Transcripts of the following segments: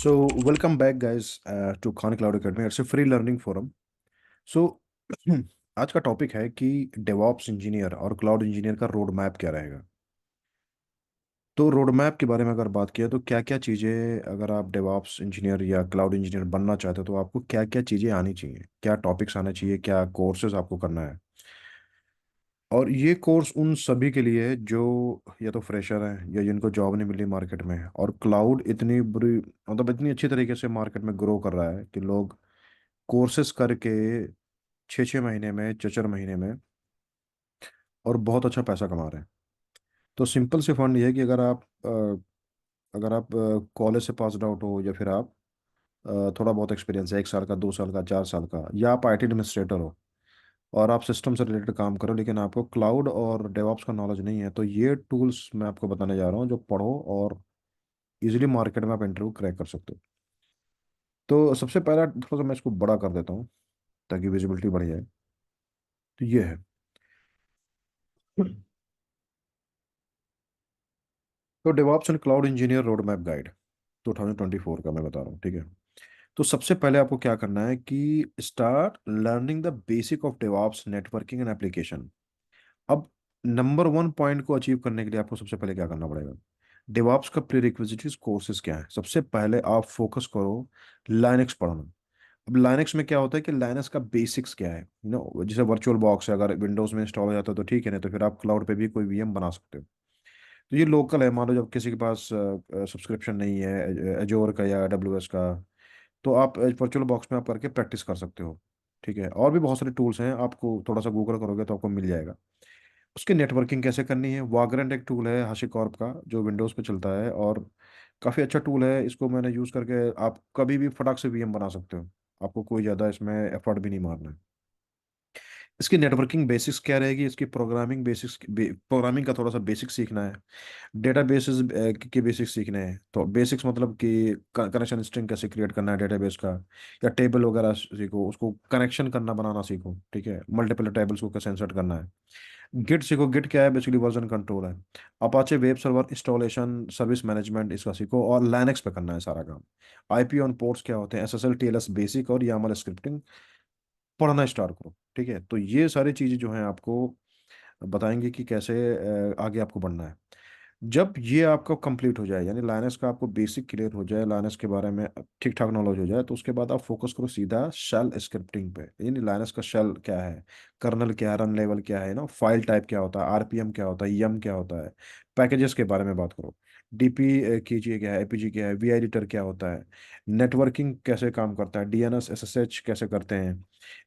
So, welcome back, guys, to Khan Cloud Academy. It's a free learning forum. So, आज का topic है कि DevOps engineer और cloud engineer का road map क्या रहेगा। तो रोड मैप के बारे में अगर बात किया तो क्या क्या चीज़ें, अगर आप डेवॉप्स इंजीनियर या क्लाउड इंजीनियर बनना चाहते हो तो आपको क्या क्या चीज़ें आनी चाहिए, क्या टॉपिक्स आने चाहिए, क्या कोर्सेज आपको करना है। और ये कोर्स उन सभी के लिए है जो या तो फ्रेशर हैं या जिनको जॉब नहीं मिली मार्केट में, और क्लाउड इतनी बुरी, मतलब इतनी अच्छी तरीके से मार्केट में ग्रो कर रहा है कि लोग कोर्सेस करके 6 6 महीने में, 4 4 महीने में, और बहुत अच्छा पैसा कमा रहे हैं। तो सिंपल से फंड ये है कि अगर आप कॉलेज से पास आउट हो, या फिर आप थोड़ा बहुत एक्सपीरियंस है, 1 साल का, 2 साल का, 4 साल का, या आप आईटी एडमिनिस्ट्रेटर हो और आप सिस्टम से रिलेटेड काम करो, लेकिन आपको क्लाउड और डेवॉप्स का नॉलेज नहीं है, तो ये टूल्स मैं आपको बताने जा रहा हूँ जो पढ़ो और इजीली मार्केट में आप इंटरव्यू क्रैक कर सकते हो। तो सबसे पहला थोड़ा सा मैं इसको बड़ा कर देता हूँ ताकि विजिबिलिटी बढ़ जाए। तो ये है। तो DevOps and cloud engineer road map guide 2024 का मैं बता रहा हूँ, ठीक है। तो सबसे पहले आपको क्या करना है कि start learning the basic of DevOps networking and application. अब नंबर 1 पॉइंट को अचीव करने के लिए आपको सबसे पहले क्या करना पड़ेगा। डेवॉप्स का प्रीरिक्विजिट्स कोर्सेज क्या है। सबसे पहले आप फोकस करो लाइनक्स पढ़ना। अब लाइनक्स में क्या होता है कि लाइनक्स का बेसिक्स क्या है, जैसे वर्चुअल बॉक्स है, अगर विंडोज में इंस्टॉल हो जाता है तो ठीक है, नहीं तो फिर आप क्लाउड पे भी कोई वीएम बना सकते हो। तो ये लोकल है, मान लो जब किसी के पास सब्सक्रिप्शन नहीं है एजोर का या AWS का, तो आप वर्चुअल बॉक्स में आप करके प्रैक्टिस कर सकते हो। ठीक है, और भी बहुत सारे टूल्स हैं, आपको थोड़ा सा गूगल करोगे तो आपको मिल जाएगा। उसकी नेटवर्किंग कैसे करनी है, वाग्रेंट एक टूल है हाशिकॉर्प का जो विंडोज़ पे चलता है, और काफ़ी अच्छा टूल है। इसको मैंने यूज़ करके आप कभी भी फटाक से वीएम बना सकते हो। आपको कोई ज़्यादा इसमें एफर्ट भी नहीं मारना है। इसकी नेटवर्किंग बेसिक्स क्या रहेगी, इसकी प्रोग्रामिंग बेसिक्स, प्रोग्रामिंग का थोड़ा सा बेसिक सीखना है। डेटाबेसेस के बेसिक्स सीखने हैं। तो बेसिक्स मतलब कि कनेक्शन स्ट्रिंग कैसे क्रिएट करना है डेटाबेस का, या टेबल वगैरह सीखो, उसको कनेक्शन करना बनाना सीखो। ठीक है, मल्टीपल टेबल्स को कैसे इंसर्ट करना है। गिट सीखो, गिट क्या है, बेसिकली वर्जन कंट्रोल है। Apache web server installation service management इसका सीखो, और लाइनक्स पे करना है सारा काम। आईपी ऑन पोर्ट्स क्या होते हैं, SSL TLS बेसिक और YAML स्क्रिप्टिंग पढ़ना स्टार्ट करो। ठीक है, तो ये सारी चीज़ें जो हैं आपको बताएंगे कि कैसे आगे आपको बढ़ना है। जब ये आपका कंप्लीट हो जाए, यानी लाइनक्स का आपको बेसिक क्लियर हो जाए, लाइनक्स के बारे में ठीक ठाक नॉलेज हो जाए, तो उसके बाद आप फोकस करो सीधा शेल स्क्रिप्टिंग पे। यानी लाइनक्स का शेल क्या है, कर्नल क्या है, रन लेवल क्या है, फाइल टाइप क्या होता है, RPM क्या होता है, यम क्या होता है, पैकेजेस के बारे में बात करो। DP कीजिए क्या है, APG क्या है, वी एडिटर क्या होता है, नेटवर्किंग कैसे काम करता है, DNS SSH कैसे करते हैं,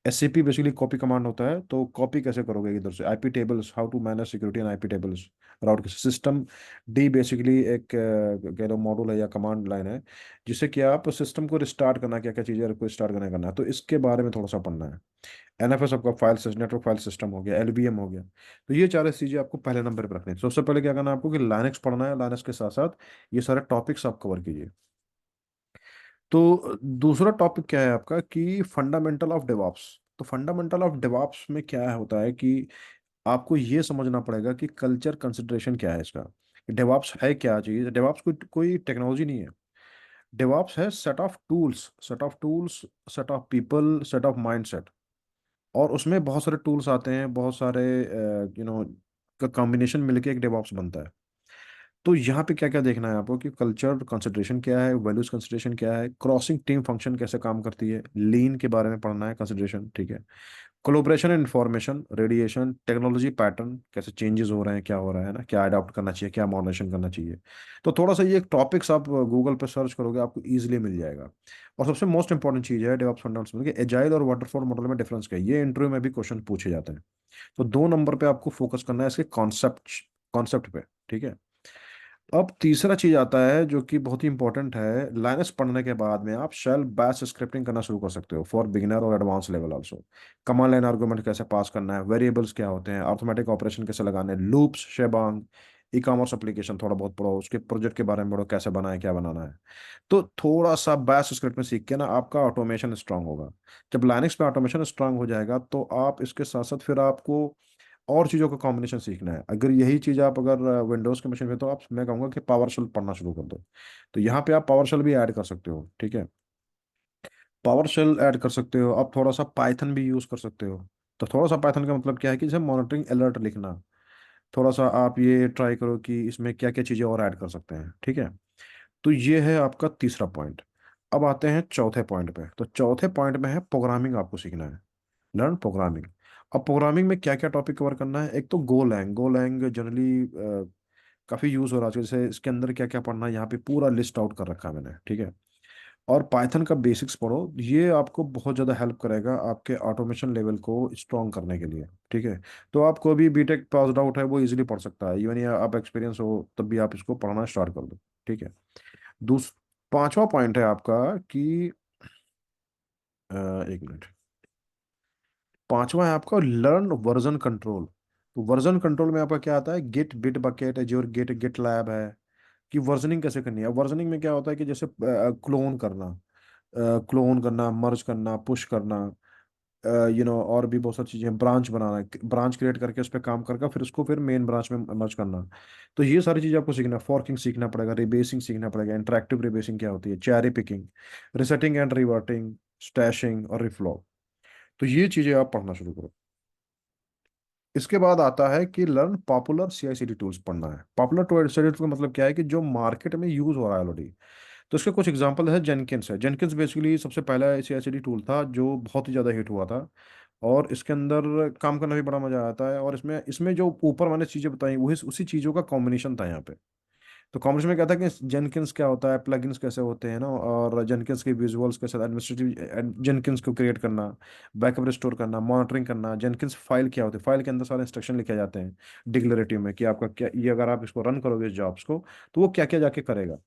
SCP बेसिकली कॉपी कमांड होता है, तो कॉपी कैसे करोगे इधर से, IP tables, how to manage security and IP tables, route system. डी बेसिकली एक कह लो मॉड्यूल है या कमांड लाइन है, जिससे कि आप सिस्टम को रिस्टार्ट करना, क्या क्या चीज़ें को स्टार्ट करना है, तो इसके बारे में थोड़ा सा पढ़ना है। NFS आपका फाइल नेटवर्क फाइल सिस्टम हो गया, LVM हो गया। तो ये 4 चीज़ें आपको पहले नंबर पर रखनी है। सबसे पहले क्या करना है आपको कि लाइनक्स पढ़ना है, लाइनक्स के साथ साथ ये सारे टॉपिक्स आप कवर कीजिए। तो दूसरा टॉपिक क्या है आपका कि फंडामेंटल ऑफ डेवॉप्स। तो फंडामेंटल ऑफ डेवॉप्स में क्या होता है कि आपको ये समझना पड़ेगा कि कल्चर कंसिडरेशन क्या है इसका। डेवॉप्स है क्या चीज़, डेवॉप्स कोई कोई टेक्नोलॉजी नहीं है। डेवॉप्स है set of tools, set of people, set of mindset. और उसमें बहुत सारे टूल्स आते हैं, बहुत सारे का कॉम्बिनेशन मिलके एक डेवॉप्स बनता है। तो यहाँ पे क्या क्या देखना है आपको कि कल्चर कंसिडरेशन क्या है, वैल्यूज कंसिडरेशन क्या है, क्रॉसिंग टीम फंक्शन कैसे काम करती है, लीन के बारे में पढ़ना है, कंसिडरेशन। ठीक है, collaboration and information, radiation, technology pattern कैसे चेंजेस हो रहे हैं, क्या हो रहा है ना, क्या अडॉप्ट करना चाहिए, क्या मॉडरेशन करना चाहिए। तो थोड़ा सा ये टॉपिक्स आप गूगल पे सर्च करोगे आपको इजीली मिल जाएगा। और सबसे मोस्ट इंपॉर्टेंट चीज़ है डेवऑप्स फंडामेंटल्स में कि एजाइल और वाटरफॉल मॉडल में डिफरेंस क्या है। ये इंटरव्यू में भी क्वेश्चन पूछे जाते हैं। तो 2 नंबर पे आपको फोकस करना है इसके कॉन्सेप्ट कॉन्सेप्ट पे। ठीक है, अब तीसरा चीज आता है जो कि बहुत ही इंपॉर्टेंट है। लाइनक्स पढ़ने के बाद में आप शेल बैश स्क्रिप्टिंग करना शुरू कर सकते हो फॉर बिगिनर और advance level also. Command line argument कैसे पास करना है, वेरिएबल्स क्या होते हैं, अरिथमेटिक ऑपरेशन कैसे लगाने, loops, shebang. E commerce application थोड़ा बहुत पढ़ो, उसके प्रोजेक्ट के बारे में पढ़ो, कैसे बनाए, क्या बनाना है। तो थोड़ा सा बैश स्क्रिप्ट में सीख के ना आपका ऑटोमेशन स्ट्रांग होगा। जब लाइनक्स पे ऑटोमेशन स्ट्रांग हो जाएगा तो आप इसके साथ साथ फिर आपको और चीज़ों का कॉम्बिनेशन सीखना है। अगर यही चीज़ आप अगर विंडोज़ के मशीन पे, तो आप, मैं कहूँगा कि पावर शेल पढ़ना शुरू कर दो। तो यहाँ पे आप पावर शेल भी ऐड कर सकते हो, ठीक है। पावर शेल ऐड कर सकते हो, आप थोड़ा सा पाइथन भी यूज़ कर सकते हो। तो थोड़ा सा पाइथन का मतलब क्या है कि जैसे मॉनिटरिंग अलर्ट लिखना, थोड़ा सा आप ये ट्राई करो कि इसमें क्या क्या चीज़ें और ऐड कर सकते हैं, ठीक है। तो ये है आपका तीसरा पॉइंट। अब आते हैं चौथे पॉइंट पे। तो चौथे पॉइंट में है प्रोग्रामिंग आपको सीखना है, लर्न प्रोग्रामिंग। अब प्रोग्रामिंग में क्या क्या टॉपिक कवर करना है, एक तो गोलैंग। गोलैंग जनरली काफ़ी यूज़ हो रहा है, जैसे इसके अंदर क्या क्या पढ़ना है यहाँ पे पूरा लिस्ट आउट कर रखा है मैंने, ठीक है। और पाइथन का बेसिक्स पढ़ो, ये आपको बहुत ज़्यादा हेल्प करेगा आपके ऑटोमेशन लेवल को स्ट्रॉन्ग करने के लिए, ठीक है। तो आपको भी बीटेक पास आउट है वो इजीली पढ़ सकता है, इवन या आप एक्सपीरियंस हो तब भी आप इसको पढ़ना स्टार्ट कर दो, ठीक है। दूस पांचवा पॉइंट है आपका कि एक मिनट, पांचवा है आपका लर्न वर्जन कंट्रोल। तो वर्जन कंट्रोल में आपका क्या आता है, गिट बिट बकेट जो गिट गिट लैब है, कि वर्जनिंग कैसे करनी है। वर्जनिंग में क्या होता है कि जैसे क्लोन करना, मर्ज करना, पुश करना, और भी बहुत सारी चीजें, ब्रांच बनाना, ब्रांच क्रिएट करके उस पर काम करके फिर उसको फिर मेन ब्रांच में मर्ज करना। तो ये सारी चीजें आपको सीखना, फॉर्किंग सीखना पड़ेगा, रिबेसिंग सीखना पड़ेगा, इंटरेक्टिव रिबेसिंग क्या होती है, cherry picking, resetting and reverting, stashing और रिफ्लो। तो ये चीजें आप पढ़ना शुरू करो। इसके बाद आता है कि लर्न पॉपुलर CI/CD टूल्स पढ़ना है। पॉपुलर CI/CD टूल का मतलब क्या है कि जो मार्केट में यूज हो रहा है ऑलरेडी। तो इसके कुछ एग्जांपल है, जेनकिंस है। जेनकिंस बेसिकली सबसे पहला CI/CD टूल था जो बहुत ही ज़्यादा हिट हुआ था, और इसके अंदर काम करना भी बड़ा मजा आता है। और इसमें इसमें जो ऊपर मैंने चीज़ें बताई वही उसी चीज़ों का कॉम्बिनेशन था यहाँ पे। तो कॉम्बिनेशन में क्या था कि जेनकिंस क्या होता है, प्लगइन्स कैसे होते हैं ना, और जेनकिंस के विजुअल्स के साथ एडमिनिस्ट्रेटिव जेनकिंस को क्रिएट करना, बैकअप रिस्टोर करना, मॉनिटरिंग करना, जेनकिंस फाइल क्या होती है, फाइल के अंदर सारे इंस्ट्रक्शन लिखे जाते हैं डिक्लेरेटिव में कि आपका क्या, ये अगर आप इसको रन करोगे इस जॉब्स को, तो वो क्या क्या जाके करेगा।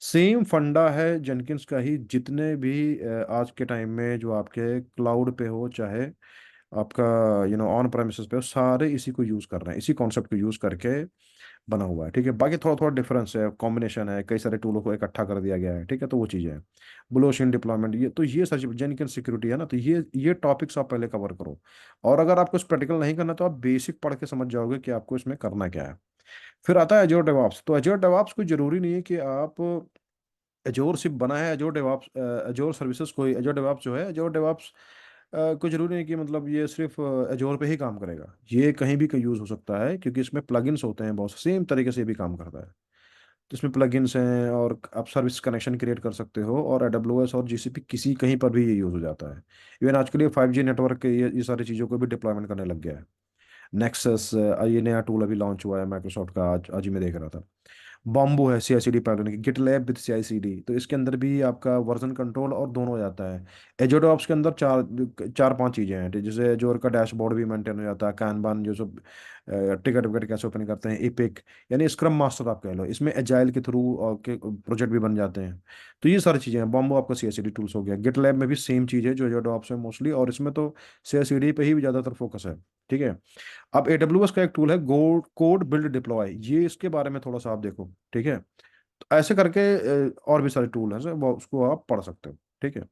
सेम फंडा है जेनकिंस का ही, जितने भी आज के टाइम में जो आपके क्लाउड पे हो, चाहे आपका ऑन प्रेमिसेस पे हो, सारे इसी को यूज कर रहे हैं, इसी कॉन्सेप्ट को यूज करके बना हुआ है, ठीक है। बाकी थोड़ा थोड़ा डिफरेंस है, कॉम्बिनेशन है, कई सारे टूलों को इकट्ठा कर दिया गया है, ठीक है। तो वो चीज़ें हैं, ब्लू ओशन डिप्लॉयमेंट, ये तो ये सच जेनकिन सिक्योरिटी है ना। तो ये टॉपिक्स आप पहले कवर करो। और अगर आपको इस प्रैक्टिकल नहीं करना तो आप बेसिक पढ़ के समझ जाओगे कि आपको इसमें करना क्या है। फिर आता है एजोर डेवऑप्स। तो एजोर डेवऑप्स कोई जरूरी नहीं है कि आप, एजोर सिर्फ बना है एजोर डेवऑप्स, एजोर सर्विसेज, कोई एजोर डेवऑप्स जो है, एजोर डेवऑप्स कोई जरूरी नहीं कि मतलब ये सिर्फ एजोर पे ही काम करेगा। ये कहीं भी का यूज़ हो सकता है, क्योंकि इसमें प्लगइन्स होते हैं बहुत, सेम तरीके से ये भी काम करता है। तो इसमें प्लगइन्स हैं और आप सर्विस कनेक्शन क्रिएट कर सकते हो, और AWS और GCP किसी कहीं पर भी ये यूज़ हो जाता है। इवन आजकल ये 5G नेटवर्क के ये सारी चीज़ों को भी डिप्लॉयमेंट करने लग गया है। नेक्सस, ये नया टूल अभी लॉन्च हुआ है माइक्रोसॉफ्ट का, आज आज ही मैं देख रहा था। बॉम्बो है CI/CD पाइपलाइन की, गिटलैब विद CI/CD, तो इसके अंदर भी आपका वर्जन कंट्रोल और दोनों हो जाता है। एजोर डॉप्स के अंदर चार चार पांच चीज़ें हैं, जैसे एजोर का डैशबोर्ड भी मेंटेन हो जाता है, कैनबान जो सब टिकट विकट कैसे ओपन करते हैं, इपिक, यानी स्क्रम मास्टर आप कह लो, इसमें एजाइल के थ्रू के प्रोजेक्ट भी बन जाते हैं। तो ये सारी चीज़ें हैं। बॉम्बो आपका CI/CD टूल्स हो गया। गिटलैब में भी सेम चीज़ है जो एजोर डॉप्स में मोस्टली, और इसमें तो CI/CD पे ही ज़्यादातर फोकस है, ठीक है। अब AWS का एक टूल है गो कोड बिल्ड डिप्लॉय, ये इसके बारे में थोड़ा सा आप देखो, ठीक है। तो ऐसे करके और भी सारे टूल हैं, वो उसको आप पढ़ सकते हो, ठीक है।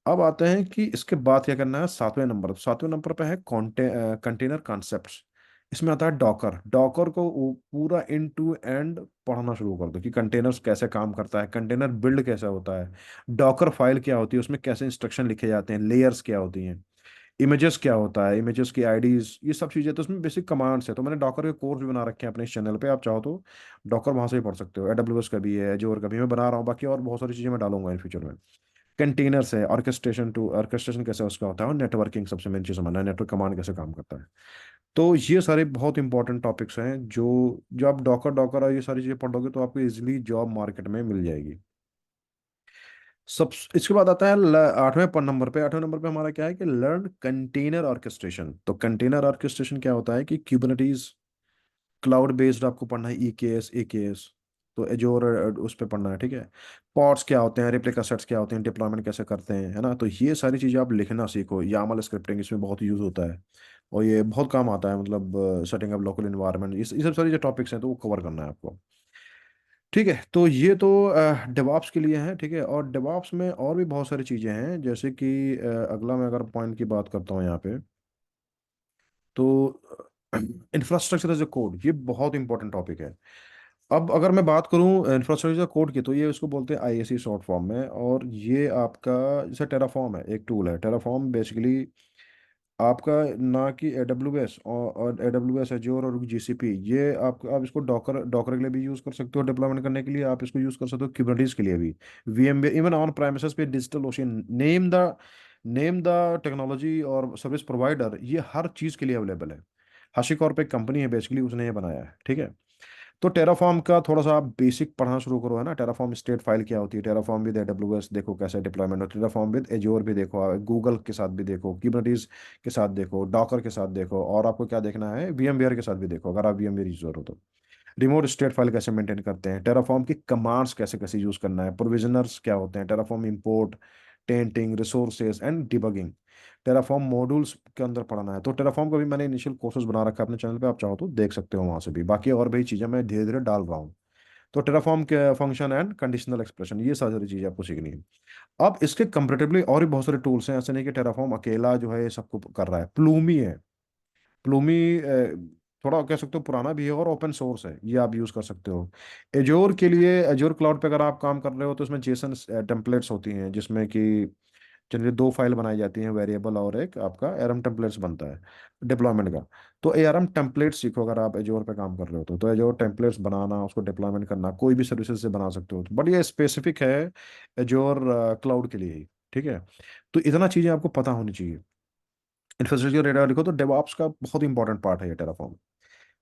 अब आते हैं कि इसके बाद क्या करना है, सातवें नंबर। सातवें नंबर पे है कंटेनर कॉन्सेप्ट्स। इसमें आता है डॉकर। डॉकर को पूरा इन टू एंड पढ़ना शुरू कर दो कि कंटेनर्स कैसे काम करता है, कंटेनर बिल्ड कैसे होता है, डॉकर फाइल क्या होती है, उसमें कैसे इंस्ट्रक्शन लिखे जाते हैं, लेयर्स क्या होती हैं, इमेजेस क्या होता है, इमेजेस की आईडीज, ये सब चीज़ें। तो उसमें बेसिक कमांड्स है। तो मैंने डॉकर के कोर्स भी बना रखे हैं अपने इस चैनल पे, आप चाहो तो डॉकर वहां से भी पढ़ सकते हो। AWS का भी है, एजोर का भी मैं बना रहा हूँ, बाकी और बहुत सारी चीज़ें मैं डालूंगा इन फ्यूचर में। कंटेनर्स है, ऑर्केस्ट्रेशन कैसे उसका होता है, और नेटवर्किंग सबसे मेन चीज़ समझना है, नेटवर्क कमांड कैसे काम करता है। तो ये सारे बहुत इंपॉर्टेंट टॉपिक्स हैं, जो जो आप डॉकर डॉकर और ये सारी चीज़ें पढ़ोगे तो आपको इजीली जॉब मार्केट में मिल जाएगी। सब इसके बाद आता है आठवें नंबर पे। आठवें नंबर पे हमारा क्या है कि लर्न कंटेनर ऑर्केस्ट्रेशन। तो कंटेनर ऑर्केस्ट्रेशन क्या होता है कि क्यूबरनेटीज क्लाउड बेस्ड आपको पढ़ना है, EKS AKS। तो एजोर उस पे पढ़ना है, ठीक है। पॉड्स क्या होते हैं, रेप्लिका सेट्स क्या होते हैं, डिप्लॉयमेंट कैसे करते हैं, है ना। तो ये सारी चीज़ें आप लिखना सीखो। यामल स्क्रिप्टिंग इसमें बहुत यूज होता है, और ये बहुत काम आता है, मतलब सेटिंग अप लोकल इन्वायरमेंट, ये सब सारी जो टॉपिक्स हैं तो वो कवर करना है आपको, ठीक है। तो ये तो डेवॉप्स के लिए है, ठीक है। और डेवॉप्स में और भी बहुत सारी चीज़ें हैं, जैसे कि अगला मैं अगर पॉइंट की बात करता हूँ यहाँ पे, तो इंफ्रास्ट्रक्चर एज ए कोड, ये बहुत इंपॉर्टेंट टॉपिक है। अब अगर मैं बात करूं इंफ्रास्ट्रक्चर कोड की, तो ये उसको बोलते हैं आईएसी शॉर्ट फॉर्म में। और ये आपका जैसे टेराफॉर्म है, एक टूल है टेराफॉर्म बेसिकली आपका, ना कि एडब्ल्यू एस और एडब्ल्यू एस एज्योर और जीसीपी, ये आप इसको डॉकर डॉकर के लिए भी यूज़ कर सकते हो डिप्लॉयमेंट करने के लिए। आप इसको यूज़ कर सकते हो कुबरनेटिस के लिए भी, वीएमवेयर, इवन ऑन प्रेमिसेस पे digital ocean, name the technology और सर्विस प्रोवाइडर, ये हर चीज़ के लिए अवेलेबल है। हाशिकॉर्प एक कंपनी है बेसिकली, उसने ये बनाया है, ठीक है। तो टेराफॉर्म का थोड़ा सा आप बेसिक पढ़ना शुरू करो, है ना। टेराफॉर्म स्टेट फाइल क्या होती है, टेराफॉर्म विद एडब्ल्यूएस देखो कैसे डिप्लॉयमेंट हो, टेराफॉर्म विद एज्योर भी देखो, गूगल के साथ भी देखो, कुबरनेटिस के साथ देखो, डॉकर के साथ देखो, और आपको क्या देखना है, वीएमवेयर के साथ भी देखो अगर आप वीएमवेयर यूजर हो तो। रिमोट स्टेट फाइल कैसे मेंटेन करते हैं, टेराफॉर्म की कमांड्स कैसे कैसे यूज करना है, प्रोविजनर्स क्या होते हैं, Terraform import, tainting, resources and debugging, Terraform modules के अंदर पढ़ना है। तो टेराफॉर्म का भी मैंने इनिशियल कोर्सेज बना रखा है अपने चैनल पे, आप चाहो तो देख सकते हो वहां से भी। बाकी और भी चीजें मैं धीरे धीरे डाल रहा हूँ। तो टेराफॉर्म के फंक्शन एंड कंडीशनल एक्सप्रेशन, ये सारी चीजें आपको सीखनी है। अब इसके कंपेरेटिवली और भी बहुत सारे टूल्स हैं, ऐसे नहीं कि टेराफॉर्म अकेला जो है ये सबको कर रहा है। प्लूमी है, प्लूमी थोड़ा कह सकते हो पुराना भी है और ओपन सोर्स है, ये आप यूज कर सकते हो। एजोर के लिए, एजोर क्लाउड पे अगर आप काम कर रहे हो तो इसमें जेसन टेम्पलेट्स होती हैं, जिसमें कि जनरली दो फाइल बनाई जाती हैं, वेरिएबल और एक आपका एरम टेम्पलेट्स बनता है डिप्लॉयमेंट का। तो एरम टेम्पलेट्स सीखो अगर आप एजोर पे काम कर रहे हो तो एजोर टेम्पलेट्स बनाना, उसको डिप्लॉयमेंट करना, कोई भी सर्विसेज से बना सकते हो, बट ये स्पेसिफिक है एजोर क्लाउड के लिए ही, ठीक है। तो इतना चीज़ें आपको पता होनी चाहिए। इंफ्रास्ट्रक्चर डेटा लिखो तो डेवऑप्स का बहुत इंपॉर्टेंट पार्ट है ये टेराफॉर्म।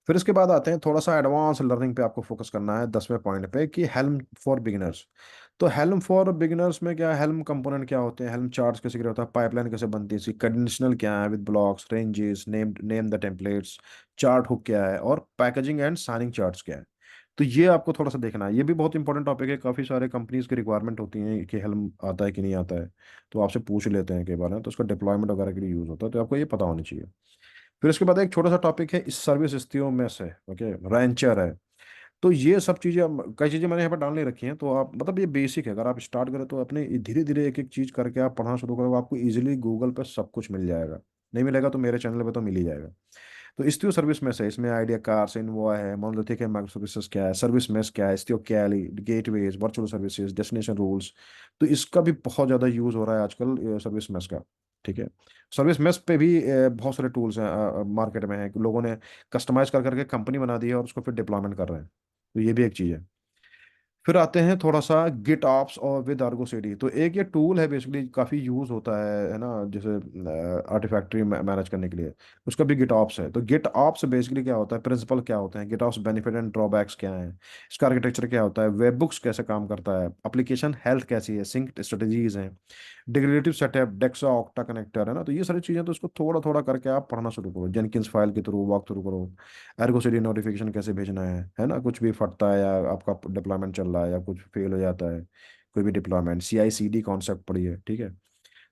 फिर इसके बाद आते हैं थोड़ा सा एडवांस लर्निंग पे, आपको फोकस करना है 10वें पॉइंट पे, कि हेल्म फॉर बिगिनर्स। तो हेल्म फॉर बिगिनर्स में क्या, हेल्म कंपोनेंट क्या होते हैं, हेल्म चार्ट्स कैसे क्या होता है, पाइपलाइन कैसे बनती है, इसकी कंडीशनल क्या है with blocks, ranges, name the templates, chart hook क्या है, और पैकेजिंग एंड साइनिंग चार्ट्स क्या है। तो ये आपको थोड़ा सा देखना है, ये भी बहुत इंपॉर्टेंट टॉपिक है। काफ़ी सारे कंपनीज की रिक्वायरमेंट होती है कि हेल्म आता है कि नहीं आता है, तो आपसे पूछ लेते हैं कई बार ना, तो उसका डिप्लॉयमेंट वगैरह के लिए यूज़ होता है, तो आपको ये पता होनी चाहिए। फिर इसके बाद एक छोटा सा टॉपिक है इस सर्विस स्थितियों में से, ओके, रैंचर है। तो ये सब चीज़ें, कई चीज़ें मैंने यहाँ पर डाल नहीं रखी हैं, तो आप मतलब ये बेसिक है, अगर आप स्टार्ट करें तो अपने धीरे धीरे एक एक चीज़ करके आप पढ़ना शुरू करो, आपको इजीली गूगल पर सब कुछ मिल जाएगा। नहीं मिलेगा तो मेरे चैनल पे तो मिल ही जाएगा। तो इस्तियो सर्विस में से, इसमें आइडिया कार्स, इनवॉय है, मोनोलिथिक है, माइक्रो सर्विसेज क्या है, सर्विस मेश क्या है, Istio Kiali, gateways, virtual services, destination rules. तो इसका भी बहुत ज़्यादा यूज़ हो रहा है आजकल सर्विस मेश का, ठीक है। सर्विस मेश पे भी बहुत सारे टूल्स हैं मार्केट में, है कि लोगों ने कस्टमाइज कर करके कंपनी बना दी है और उसको फिर डिप्लॉयमेंट कर रहे हैं। तो ये भी एक चीज़ है। फिर आते हैं थोड़ा सा गिट ऑप्स और विद आर्गो सीडी। तो एक ये टूल है बेसिकली, काफ़ी यूज़ होता है ना, जैसे आर्टिफैक्ट्री मैनेज करने के लिए। उसका भी गिट ऑप्स है। तो गिट ऑप्स बेसिकली क्या होता है, प्रिंसिपल क्या होते हैं, GitOps benefit and drawbacks क्या है, इसका आर्किटेक्चर क्या होता है, वेब बुक्स कैसे काम करता है, एप्लीकेशन हेल्थ कैसी है, सिंक स्ट्रेटजीज हैं, declarative setup, DEXA octa connector, है ना। तो ये सारी चीज़ें तो इसको थोड़ा थोड़ा करके आप पढ़ना शुरू करो, जेनकिंस फाइल के थ्रू वॉक थ्रू करो। एर्गो सीडी नोटिफिकेशन कैसे भेजना है ना, कुछ भी फटता है या आपका डिप्लॉयमेंट चल रहा है या कुछ फेल हो जाता है, कोई भी डिप्लॉयमेंट, CI/CD कॉन्सेप्ट पढ़ी है, ठीक है।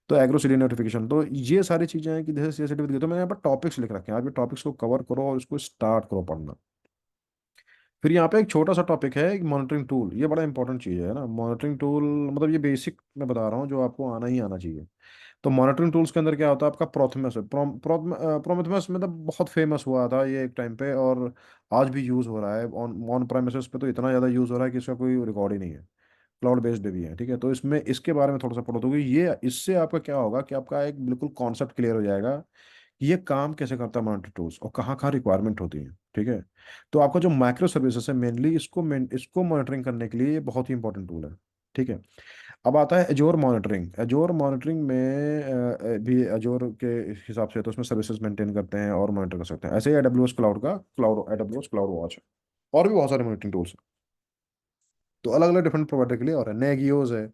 तो एग्रो सीडी नोटिफिकेशन, तो ये सारी चीज़ें हैं कि जैसे CI/CD, तो मैंने यहाँ पर टॉपिक्स लिख रखे हैं, आप ये टॉपिक्स को कवर करो और इसको स्टार्ट करो पढ़ना। फिर यहाँ पे एक छोटा सा टॉपिक है, मॉनिटरिंग टूल, ये बड़ा इंपॉर्टेंट चीज़ है ना। मॉनिटरिंग टूल मतलब ये बेसिक मैं बता रहा हूँ, जो आपको आना ही आना चाहिए। तो मॉनिटरिंग टूल्स के अंदर क्या होता है, आपका प्रोथमेस है। प्रोमेथेमस मतलब बहुत फेमस हुआ था ये एक टाइम पे, और आज भी यूज़ हो रहा है ऑन ऑन प्रेमिसेस पे, तो इतना ज़्यादा यूज़ हो रहा है कि इसका कोई रिकॉर्ड ही नहीं है। क्लाउड बेस्ड भी है, ठीक है। तो इसमें इसके बारे में थोड़ा सा पढ़ो, तो ये इससे आपका क्या होगा कि आपका एक बिल्कुल कॉन्सेप्ट क्लियर हो जाएगा कि ये काम कैसे करता है मॉनिटरिंग टूल्स, और कहाँ कहाँ रिक्वायरमेंट होती है, ठीक है। तो आपका जो माइक्रो सर्विसेज है मेनली, इसको मॉनिटरिंग करने के लिए ये बहुत ही इंपॉर्टेंट टूल है, ठीक है। अब आता है एजोर मॉनिटरिंग। एजोर मॉनिटरिंग में भी एजोर के हिसाब से तो उसमें सर्विसेज मेंटेन करते हैं और मॉनिटर कर सकते हैं, ऐसे ही AWS क्लाउड का क्लाउड AWS क्लाउड वॉच है, और भी बहुत सारे मॉनिटरिंग टूल्स हैं। तो अलग अलग डिफरेंट प्रोवाइडर के लिए, और है नेगियोज है।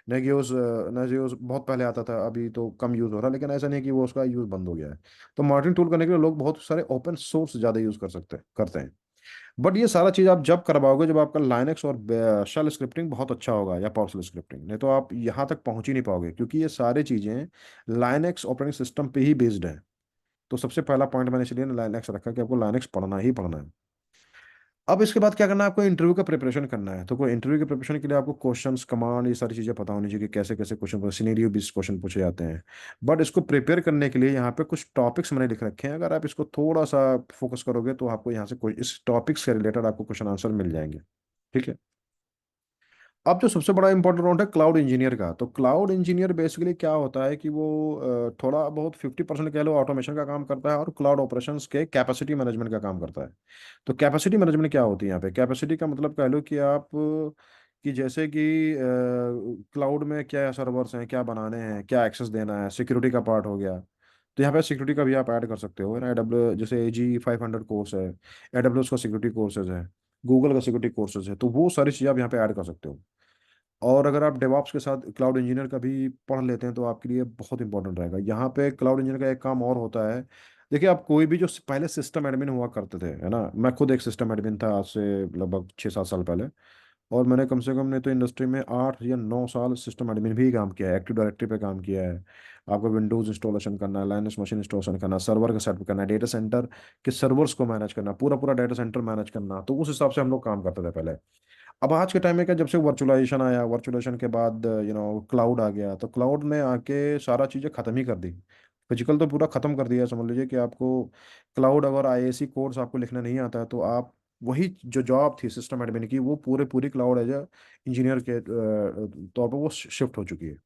नेगियोज नेगियोज बहुत पहले आता था, अभी तो कम यूज़ हो रहा है, लेकिन ऐसा नहीं कि वो उसका यूज़ बंद हो गया है। तो मॉनिटरिंग टूल करने के लिए लोग बहुत सारे ओपन सोर्स ज़्यादा यूज़ कर सकते करते हैं। बट ये सारा चीज़ आप जब करवाओगे जब आपका लाइनक्स और शेल स्क्रिप्टिंग बहुत अच्छा होगा, या पावरशेल स्क्रिप्टिंग, नहीं तो आप यहाँ तक पहुँच ही नहीं पाओगे, क्योंकि ये सारी चीज़ें लाइनक्स ऑपरेटिंग सिस्टम पे ही बेस्ड है। तो सबसे पहला पॉइंट मैंने इसलिए लाइनक्स रखा कि आपको लाइनक्स पढ़ना ही पढ़ना है। अब इसके बाद क्या करना है आपको, इंटरव्यू का प्रिपरेशन करना है। तो कोई इंटरव्यू के प्रिपरेशन के लिए आपको क्वेश्चंस, कमांड, ये सारी चीज़ें पता होनी चाहिए कि कैसे कैसे क्वेश्चन, सिनेरियो बेस्ड क्वेश्चन पूछे जाते हैं। बट इसको प्रिपेयर करने के लिए यहाँ पे कुछ टॉपिक्स मैंने लिख रखे हैं, अगर आप इसको थोड़ा सा फोकस करोगे तो आपको यहाँ से कोई इस टॉपिक्स से रिलेटेड आपको क्वेश्चन आंसर मिल जाएंगे। ठीक है। अब जो सबसे बड़ा इंपॉर्टेंट रोल है क्लाउड इंजीनियर का, तो क्लाउड इंजीनियर बेसिकली क्या होता है कि वो थोड़ा बहुत 50% कह लो ऑटोमेशन का काम करता है, और क्लाउड ऑपरेशंस के कैपेसिटी मैनेजमेंट का काम करता है। तो कैपेसिटी मैनेजमेंट क्या होती है यहाँ पे, कैपेसिटी का मतलब कह लो कि आप कि जैसे कि क्लाउड में क्या सर्वर्स हैं, क्या बनाने हैं, क्या एक्सेस देना है, सिक्योरिटी का पार्ट हो गया। तो यहाँ पे सिक्योरिटी का भी आप ऐड कर सकते हो ना, AWS जैसे AG 500 कोर्स है, AWS का सिक्योरिटी कोर्सेज है, गूगल का सिक्योरिटी कोर्सेज है, तो वो सारी चीज़ें आप यहाँ पे ऐड कर सकते हो। और अगर आप डेवॉप्स के साथ क्लाउड इंजीनियर का भी पढ़ लेते हैं तो आपके लिए बहुत इंपॉर्टेंट रहेगा। यहाँ पे क्लाउड इंजीनियर का एक काम और होता है। देखिए, आप कोई भी जो पहले सिस्टम एडमिन हुआ करते थे, है ना, मैं खुद एक सिस्टम एडमिन था आज से लगभग 6-7 साल पहले। और मैंने कम से कम नहीं तो इंडस्ट्री में 8 या 9 साल सिस्टम एडमिन भी काम किया है, एक्टिव डायरेक्टरी पे काम किया है। आपको विंडोज इंस्टॉलेशन करना है, लाइनक्स मशीन इंस्टॉलेशन करना, सर्वर का सेटअप करना है, डेटा सेंटर के सर्वर्स को मैनेज करना, पूरा पूरा डेटा सेंटर मैनेज करना, तो उस हिसाब से हम लोग काम करते थे पहले। अब आज के टाइम में क्या, जब से वर्चुअलाइजेशन आया, वर्चुअलाइजेशन के बाद क्लाउड आ गया, तो क्लाउड ने आके सारा चीज़ें खत्म ही कर दी। फिजिकल तो पूरा खत्म कर दिया है। समझ लीजिए कि आपको क्लाउड अगर IAC कोर्स आपको लिखना नहीं आता है तो आप वही जो जॉब थी सिस्टम एडमिन की, वो पूरे पूरी क्लाउड एज इंजीनियर के तौर पर वो शिफ्ट हो चुकी है।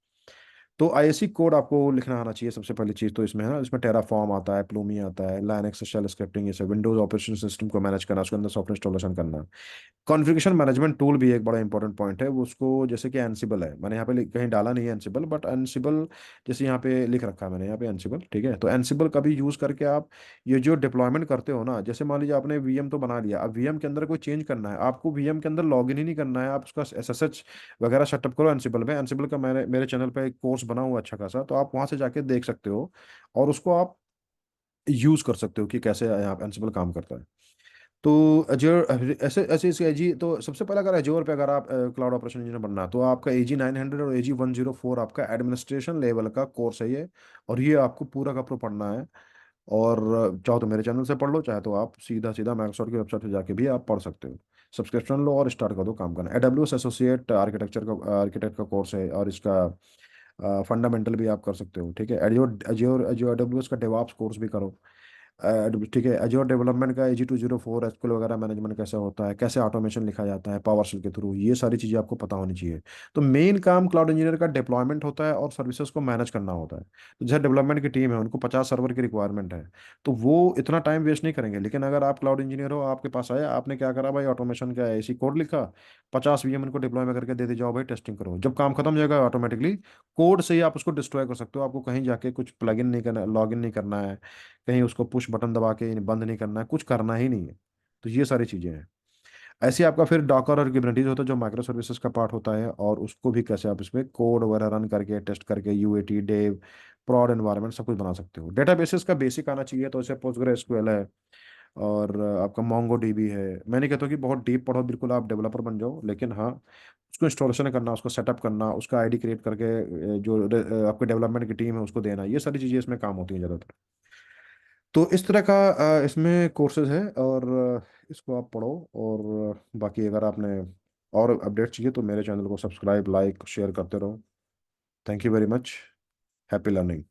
तो IAC कोड आपको लिखना आना चाहिए सबसे पहली चीज़ तो इसमें, है ना, इसमें टेराफॉर्म आता है, प्लूमी आता है, लाइनक्स शेल स्क्रिप्टिंग, ये सब विंडोज ऑपरेटिंग सिस्टम को मैनेज करना, उसके अंदर सॉफ्टवेयर इंस्टॉलेशन करना। कॉन्फ़िगरेशन मैनेजमेंट टूल भी एक बड़ा इंपॉर्टेंट पॉइंट है, वो उसको जैसे कि एनसिबल है, मैंने यहाँ पे कहीं डाला नहीं है एनसिबल, बट एनसिबल जैसे यहाँ पे लिख रखा है मैंने, यहाँ पे एनसिबल, ठीक है। तो एनसिबल का भी यूज़ करके आप ये जो डिप्लॉयमेंट करते हो ना, जैसे मान लीजिए आपने VM तो बना लिया, अब VM के अंदर कोई चेंज करना है, आपको VM के अंदर लॉग इन ही नहीं करना है, आप उसका SSH वगैरह सेटअप करो एनसिबल में। एनसिबल का मैंने मेरे चैनल पे एक कोर्स बना हुआ अच्छा खासा, तो आप वहाँ से जाके देख सकते हो और उसको आप यूज़ कर सकते हो कि कैसे यहाँ एनसिबल काम करता है। तो अजयोर ऐसे ऐसे इसके AG, तो सबसे पहले अगर अजयोर पे अगर आप क्लाउड ऑपरेशन इंजीनियर बनना है, तो आपका AG 900 और AG 104 आपका एडमिनिस्ट्रेशन लेवल का कोर्स है ये। और ये आपको पूरा का पूरा पढ़ना है। और चाहो तो मेरे चैनल से पढ़ लो, चाहे तो आप सीधा सीधा माइक्रोसॉफ्ट की वेबसाइट पे जाके भी आप पढ़ सकते हो। सब्सक्रिप्शन लो और स्टार्ट कर दो काम करना। AWS एसोसिएट आर्किटेक्ट का कोर्स है, और इसका फंडामेंटल भी आप कर सकते हो। ठीक है, एजोर एजोर एजोर AWS का डेवऑप्स कोर्स भी करो। ठीक है, एजोर डेवलपमेंट का AG 204 एसक्यूएल वगैरह मैनेजमेंट कैसे होता है, कैसे ऑटोमेशन लिखा जाता है पावरशेल के थ्रू, ये सारी चीज़ें आपको पता होनी चाहिए। तो मेन काम क्लाउड इंजीनियर का डिप्लॉयमेंट होता है और सर्विसेज को मैनेज करना होता है। तो जैसे डेवलपमेंट की टीम है, उनको 50 सर्वर की रिक्वायरमेंट है, तो वो इतना टाइम वेस्ट नहीं करेंगे। लेकिन अगर आप क्लाउड इंजीनियर हो, आपके पास आया, आपने क्या करा भाई, ऑटोमेशन का ऐसी कोड लिखा, 50 VM इनको डिप्लॉय में करके दे दे, जाओ भाई टेस्टिंग करो, जब काम खत्म हो जाएगा ऑटोमेटिकली कोड से ही आप उसको डिस्ट्रॉय कर सकते हो। आपको कहीं जाके कुछ प्लगइन नहीं करना, लॉगिन नहीं करना है, कहीं उसको पुश बटन दबा के बंद नहीं करना है, कुछ करना ही नहीं है। तो ये सारी चीज़ें हैं। ऐसे ही आपका फिर डॉकर और कुबरनेटिस होता है जो माइक्रो सर्विसेज का पार्ट होता है, और उसको भी कैसे आप इसमें कोड वगैरह रन करके टेस्ट करके UAT डेव प्रॉड एनवायरनमेंट सब कुछ बना सकते हो। डेटाबेसेस का बेसिक आना चाहिए, तो जैसे PostgreSQL है, और आपका MongoDB है। मैं नहीं कहता कि बहुत डीप पढ़ो, बिल्कुल आप डेवलपर बन जाओ, लेकिन हाँ, उसको इंस्टॉलेशन करना, उसको सेटअप करना, उसका ID क्रिएट करके आपके डेवलपमेंट की टीम है उसको देना, ये सारी चीज़ें इसमें काम होती हैं ज़्यादातर। तो इस तरह का इसमें कोर्सेज है, और इसको आप पढ़ो। और बाकी अगर आपने और अपडेट चाहिए तो मेरे चैनल को सब्सक्राइब, लाइक, शेयर करते रहो। Thank you very much. Happy learning.